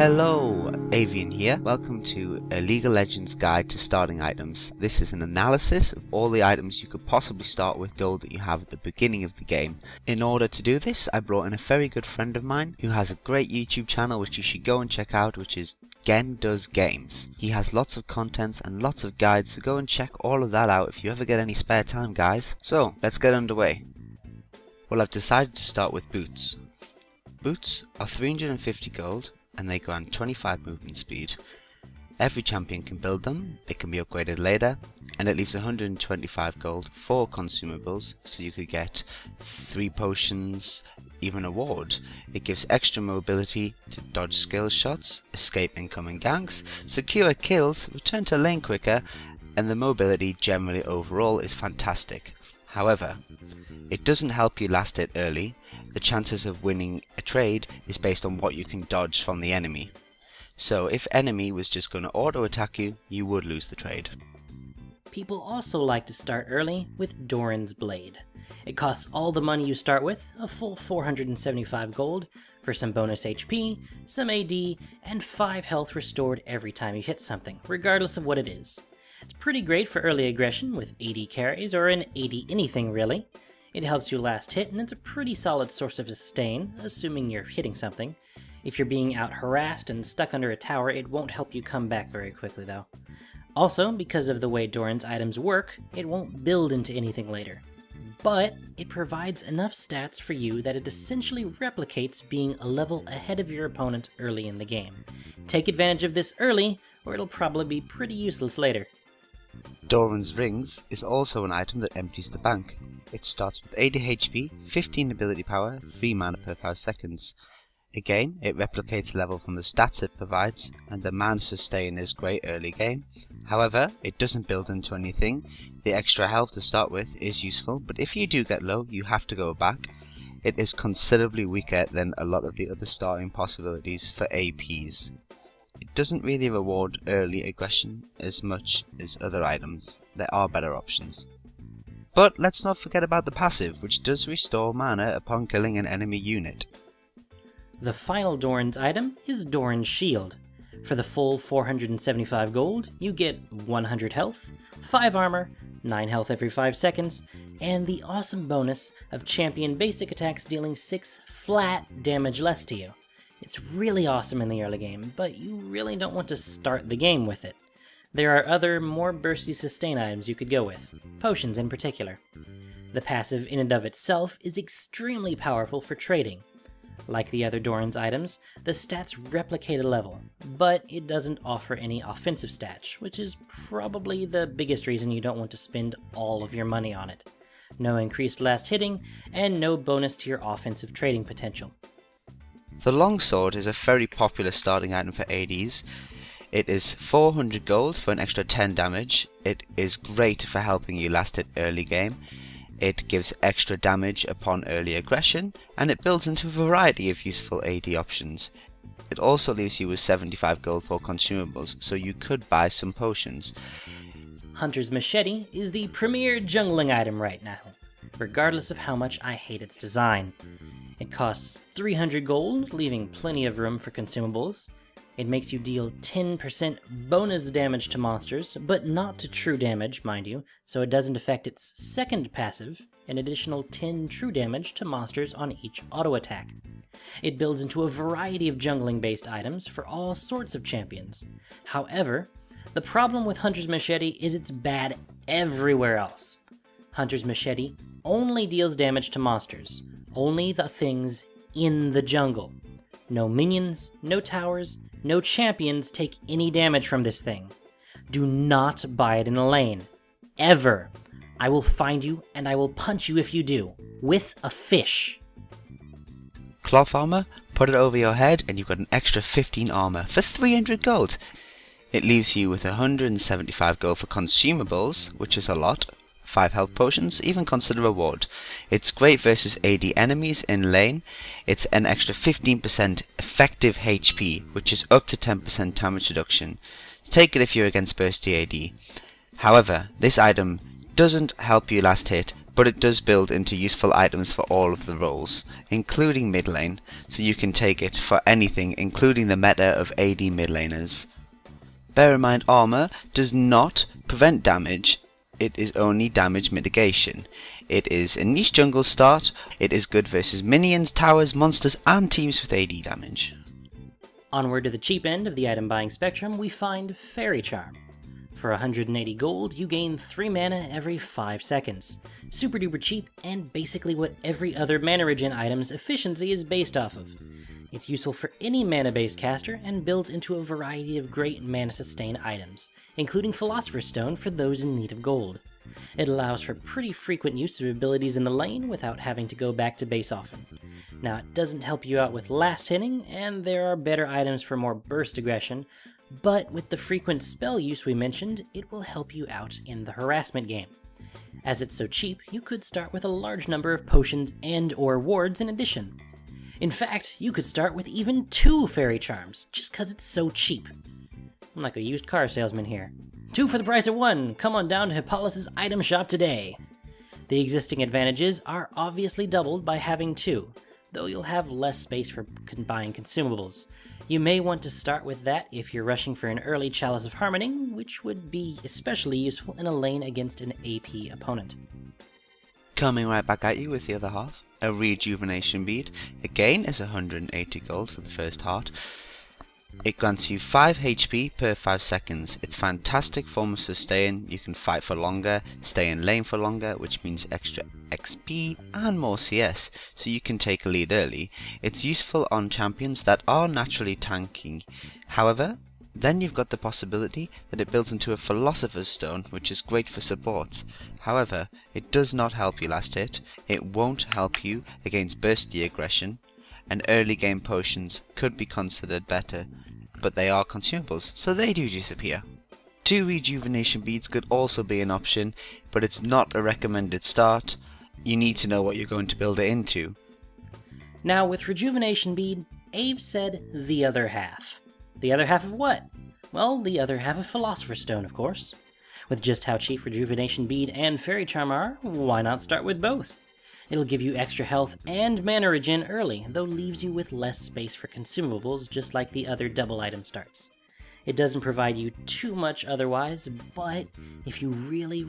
Hello, Avian here. Welcome to a League of Legends guide to starting items. This is an analysis of all the items you could possibly start with gold that you have at the beginning of the game. In order to do this, I brought in a very good friend of mine who has a great YouTube channel which you should go and check out, which is Gen Does Games. He has lots of contents and lots of guides, so go and check all of that out if you ever get any spare time, guys. So, let's get underway. Well, I've decided to start with boots. Boots are 350 gold and they grant 25 movement speed. Every champion can build them, they can be upgraded later, and it leaves 125 gold for consumables, so you could get 3 potions, even a ward. It gives extra mobility to dodge skill shots, escape incoming ganks, secure kills, return to lane quicker, and the mobility generally overall is fantastic. However, it doesn't help you last hit early. The chances of winning a trade is based on what you can dodge from the enemy. So if enemy was just going to auto attack you, you would lose the trade. People also like to start early with Doran's Blade. It costs all the money you start with, a full 475 gold, for some bonus HP, some AD, and 5 health restored every time you hit something, regardless of what it is. It's pretty great for early aggression with AD carries, or an AD anything really. It helps you last hit, and it's a pretty solid source of sustain, assuming you're hitting something. If you're being out harassed and stuck under a tower, it won't help you come back very quickly though. Also, because of the way Doran's items work, it won't build into anything later. But it provides enough stats for you that it essentially replicates being a level ahead of your opponent early in the game. Take advantage of this early, or it'll probably be pretty useless later. Doran's Rings is also an item that empties the bank. It starts with 80 HP, 15 ability power, 3 mana per 5 seconds. Again, it replicates level from the stats it provides, and the mana sustain is great early game. However, it doesn't build into anything. The extra health to start with is useful, but if you do get low, you have to go back. It is considerably weaker than a lot of the other starting possibilities for APs. It doesn't really reward early aggression as much as other items. There are better options. But let's not forget about the passive, which does restore mana upon killing an enemy unit. The final Doran's item is Doran's Shield. For the full 475 gold, you get 100 health, 5 armor, 9 health every 5 seconds, and the awesome bonus of champion basic attacks dealing 6 flat damage less to you. It's really awesome in the early game, but you really don't want to start the game with it. There are other, more bursty sustain items you could go with, potions in particular. The passive in and of itself is extremely powerful for trading. Like the other Doran's items, the stats replicate a level, but it doesn't offer any offensive stats, which is probably the biggest reason you don't want to spend all of your money on it. No increased last hitting, and no bonus to your offensive trading potential. The longsword is a very popular starting item for ADs. It is 400 gold for an extra 10 damage. It is great for helping you last hit early game. It gives extra damage upon early aggression, and it builds into a variety of useful AD options. It also leaves you with 75 gold for consumables, so you could buy some potions. Hunter's Machete is the premier jungling item right now, regardless of how much I hate its design. It costs 300 gold, leaving plenty of room for consumables. It makes you deal 10% bonus damage to monsters, but not to true damage, mind you, so it doesn't affect its second passive, an additional 10 true damage to monsters on each auto attack. It builds into a variety of jungling-based items for all sorts of champions. However, the problem with Hunter's Machete is it's bad everywhere else. Hunter's Machete only deals damage to monsters, only the things in the jungle. No minions, no towers, no champions take any damage from this thing. Do not buy it in a lane. Ever. I will find you and I will punch you if you do. With a fish. Cloth armor, put it over your head and you've got an extra 15 armor for 300 gold. It leaves you with 175 gold for consumables, which is a lot. 5 health potions, even consider reward. It's great versus AD enemies in lane. It's an extra 15% effective HP, which is up to 10% damage reduction. Take it if you're against bursty AD. However, this item doesn't help you last hit, but it does build into useful items for all of the roles, including mid lane, so you can take it for anything, including the meta of AD mid laners. Bear in mind, armor does not prevent damage, it is only damage mitigation. It is a niche jungle start, it is good versus minions, towers, monsters and teams with AD damage. Onward to the cheap end of the item buying spectrum, we find Fairy Charm. For 180 gold, you gain 3 mana every 5 seconds. Super duper cheap, and basically what every other mana regen item's efficiency is based off of. It's useful for any mana-based caster, and builds into a variety of great mana sustain items, including Philosopher's Stone for those in need of gold. It allows for pretty frequent use of abilities in the lane without having to go back to base often. Now, it doesn't help you out with last hitting, and there are better items for more burst aggression, but with the frequent spell use we mentioned, it will help you out in the harassment game. As it's so cheap, you could start with a large number of potions and/or wards in addition. In fact, you could start with even 2 Fairy Charms, just cause it's so cheap. I'm like a used car salesman here. 2 for the price of 1! Come on down to Hippolyta's item shop today! The existing advantages are obviously doubled by having 2, though you'll have less space for buying consumables. You may want to start with that if you're rushing for an early Chalice of Harmony, which would be especially useful in a lane against an AP opponent. Coming right back at you with the other half, a Rejuvenation Bead. Again is 180 gold for the first heart. It grants you 5 HP per 5 seconds. It's a fantastic form of sustain. You can fight for longer, stay in lane for longer, which means extra XP and more CS, so you can take a lead early. It's useful on champions that are naturally tanking. However, then you've got the possibility that it builds into a Philosopher's Stone, which is great for support. However, it does not help you last hit, it won't help you against bursty aggression, and early game potions could be considered better, but they are consumables, so they do disappear. 2 Rejuvenation Beads could also be an option, but it's not a recommended start. You need to know what you're going to build it into. Now with Rejuvenation Bead, Ave said the other half. The other half of what? Well, the other half of Philosopher's Stone, of course. With just how cheap Rejuvenation Bead and Fairy Charm are, why not start with both? It'll give you extra health and mana regen early, though leaves you with less space for consumables, just like the other double item starts. It doesn't provide you too much otherwise, but if you really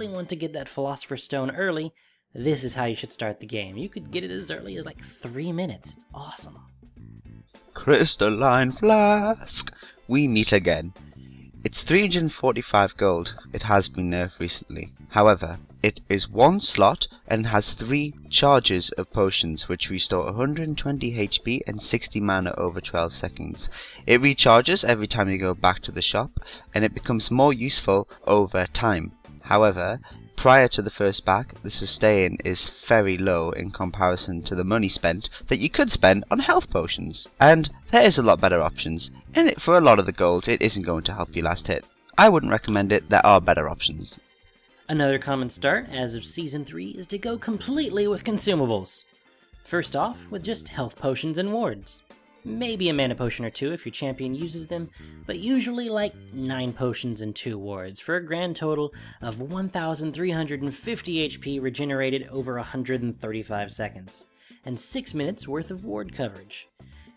want to get that Philosopher's Stone early, this is how you should start the game. You could get it as early as like 3 minutes. It's awesome. Crystalline Flask! We meet again. It's 345 gold. It has been nerfed recently. However, it is 1 slot and has 3 charges of potions which restore 120 HP and 60 mana over 12 seconds. It recharges every time you go back to the shop, and it becomes more useful over time. However, prior to the first back, the sustain is very low in comparison to the money spent that you could spend on health potions. And there is a lot better options. In it, for a lot of the gold, it isn't going to help you last hit. I wouldn't recommend it, there are better options. Another common start as of Season 3 is to go completely with consumables. First off, with just health potions and wards. Maybe a mana potion or 2 if your champion uses them, but usually like 9 potions and 2 wards for a grand total of 1,350 HP regenerated over 135 seconds, and 6 minutes worth of ward coverage.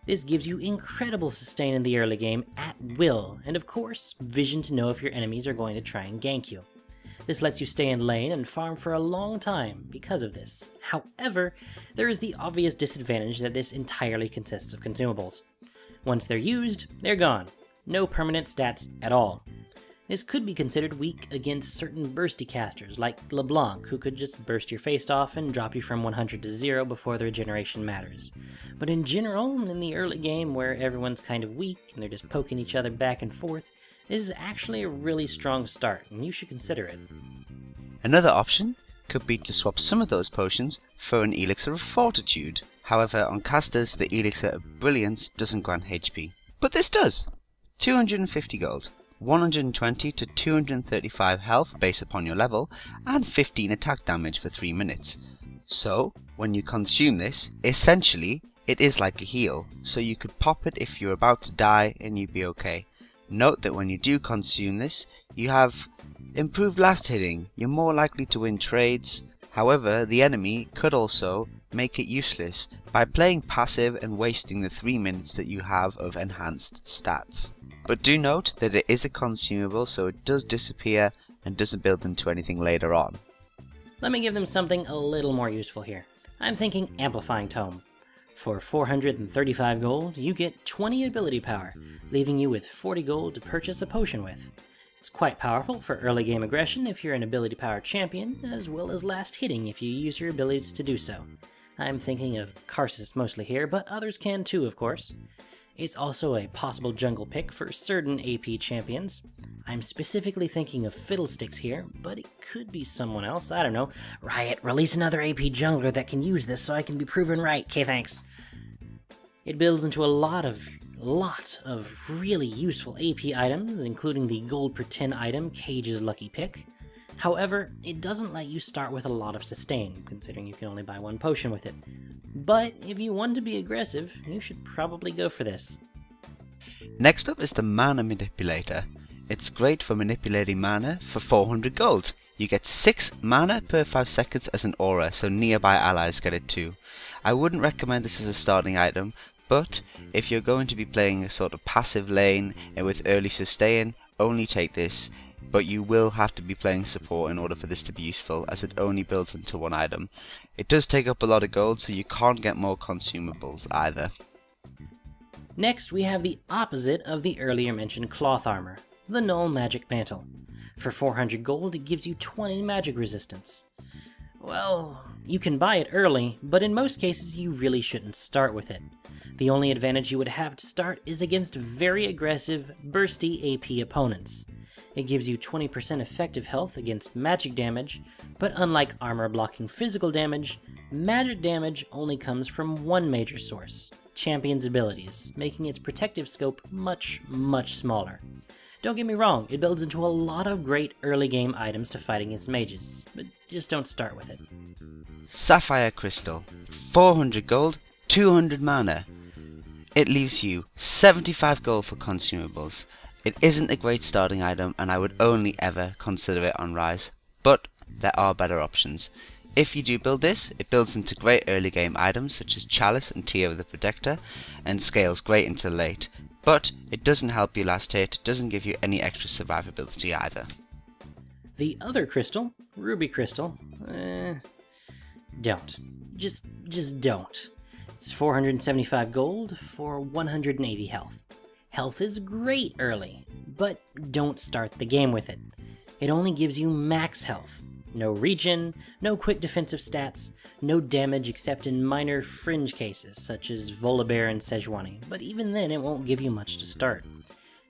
This gives you incredible sustain in the early game at will, and of course, vision to know if your enemies are going to try and gank you. This lets you stay in lane and farm for a long time because of this. However, there is the obvious disadvantage that this entirely consists of consumables. Once they're used, they're gone. No permanent stats at all. This could be considered weak against certain bursty casters like LeBlanc, who could just burst your face off and drop you from 100 to 0 before the regeneration matters. But in general, in the early game where everyone's kind of weak and they're just poking each other back and forth, this is actually a really strong start, and you should consider it. Another option could be to swap some of those potions for an Elixir of Fortitude. However, on casters, the Elixir of Brilliance doesn't grant HP. But this does! 250 gold, 120 to 235 health based upon your level, and 15 attack damage for 3 minutes. So, when you consume this, essentially, it is like a heal, so you could pop it if you're about to die and you'd be okay. Note that when you do consume this, you have improved last hitting, you're more likely to win trades. However, the enemy could also make it useless by playing passive and wasting the 3 minutes that you have of enhanced stats. But do note that it is a consumable, so it does disappear and doesn't build into anything later on. Let me give them something a little more useful here. I'm thinking Amplifying Tome. For 435 gold, you get 20 ability power, leaving you with 40 gold to purchase a potion with. It's quite powerful for early game aggression if you're an ability power champion, as well as last hitting if you use your abilities to do so. I'm thinking of Karsus mostly here, but others can too, of course. It's also a possible jungle pick for certain AP champions. I'm specifically thinking of Fiddlesticks here, but it could be someone else, I don't know. Riot, release another AP jungler that can use this so I can be proven right, okay thanks. It builds into a lot of really useful AP items, including the gold per 10 item Cage's lucky pick. However, it doesn't let you start with a lot of sustain, considering you can only buy 1 potion with it. But if you want to be aggressive, you should probably go for this. Next up is the Mana Manipulator. It's great for manipulating mana for 400 gold. You get 6 mana per 5 seconds as an aura, so nearby allies get it too. I wouldn't recommend this as a starting item, but if you're going to be playing a sort of passive lane and with early sustain, only take this. But you will have to be playing support in order for this to be useful, as it only builds into 1 item. It does take up a lot of gold, so you can't get more consumables either. Next, we have the opposite of the earlier mentioned cloth armor, the Null Magic Mantle. For 400 gold, it gives you 20 magic resistance. Well, you can buy it early, but in most cases you really shouldn't start with it. The only advantage you would have to start is against very aggressive, bursty AP opponents. It gives you 20% effective health against magic damage, but unlike armor blocking physical damage, magic damage only comes from 1 major source, Champion's abilities, making its protective scope much smaller. Don't get me wrong, it builds into a lot of great early game items to fight against mages, but just don't start with it. Sapphire Crystal. 400 gold, 200 mana. It leaves you 75 gold for consumables. It isn't a great starting item, and I would only ever consider it on Rise, but there are better options. If you do build this, it builds into great early game items such as Chalice and Tear of the Protector, and scales great into late, but it doesn't help you last hit, doesn't give you any extra survivability either. The other crystal, Ruby Crystal, don't. Just don't. It's 475 gold for 180 health. Health is great early, but don't start the game with it. It only gives you max health. No regen, no quick defensive stats, no damage except in minor fringe cases such as Volibear and Sejuani, but even then it won't give you much to start.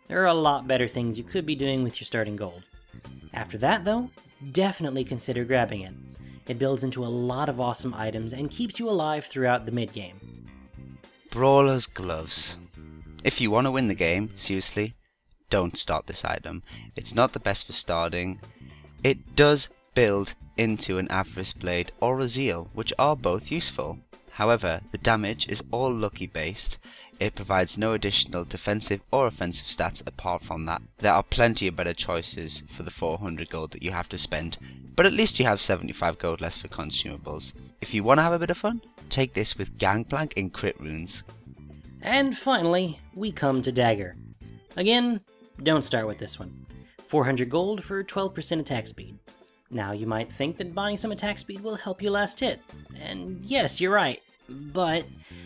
There are a lot better things you could be doing with your starting gold. After that though, definitely consider grabbing it. It builds into a lot of awesome items and keeps you alive throughout the mid-game. Brawler's Gloves. If you want to win the game, seriously, don't start this item. It's not the best for starting. It does build into an Avarice Blade or a Zeal, which are both useful. However, the damage is all lucky based. It provides no additional defensive or offensive stats apart from that. There are plenty of better choices for the 400 gold that you have to spend, but at least you have 75 gold less for consumables. If you want to have a bit of fun, take this with Gangplank and Crit Runes. And finally, we come to Dagger. Again, don't start with this one. 400 gold for 12% attack speed. Now you might think that buying some attack speed will help you last hit, and yes, you're right, but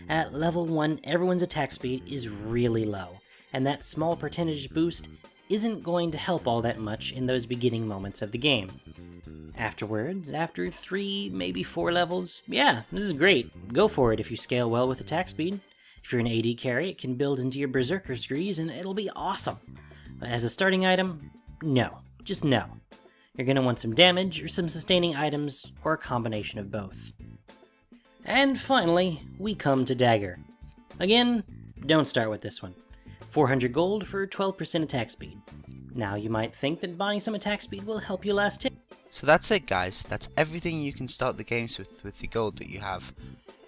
at level 1 everyone's attack speed is really low, and that small percentage boost isn't going to help all that much in those beginning moments of the game. Afterwards, after 3, maybe 4 levels, yeah, this is great, go for it if you scale well with attack speed. If you're an AD carry, it can build into your Berserker's Greaves and it'll be awesome. But as a starting item, no. Just no. You're going to want some damage or some sustaining items, or a combination of both. And finally, we come to Dagger. Again, don't start with this one. 400 gold for 12% attack speed. Now you might think that buying some attack speed will help you last hit. So that's it guys, that's everything you can start the games with the gold that you have.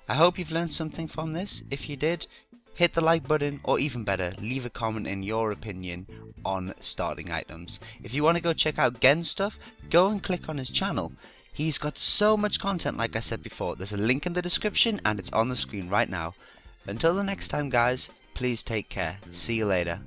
I hope you've learned something from this. If you did, hit the like button, or even better, leave a comment in your opinion on starting items. If you want to go check out Gen's stuff, go and click on his channel. He's got so much content, like I said before. There's a link in the description and it's on the screen right now. Until the next time guys, please take care. See you later.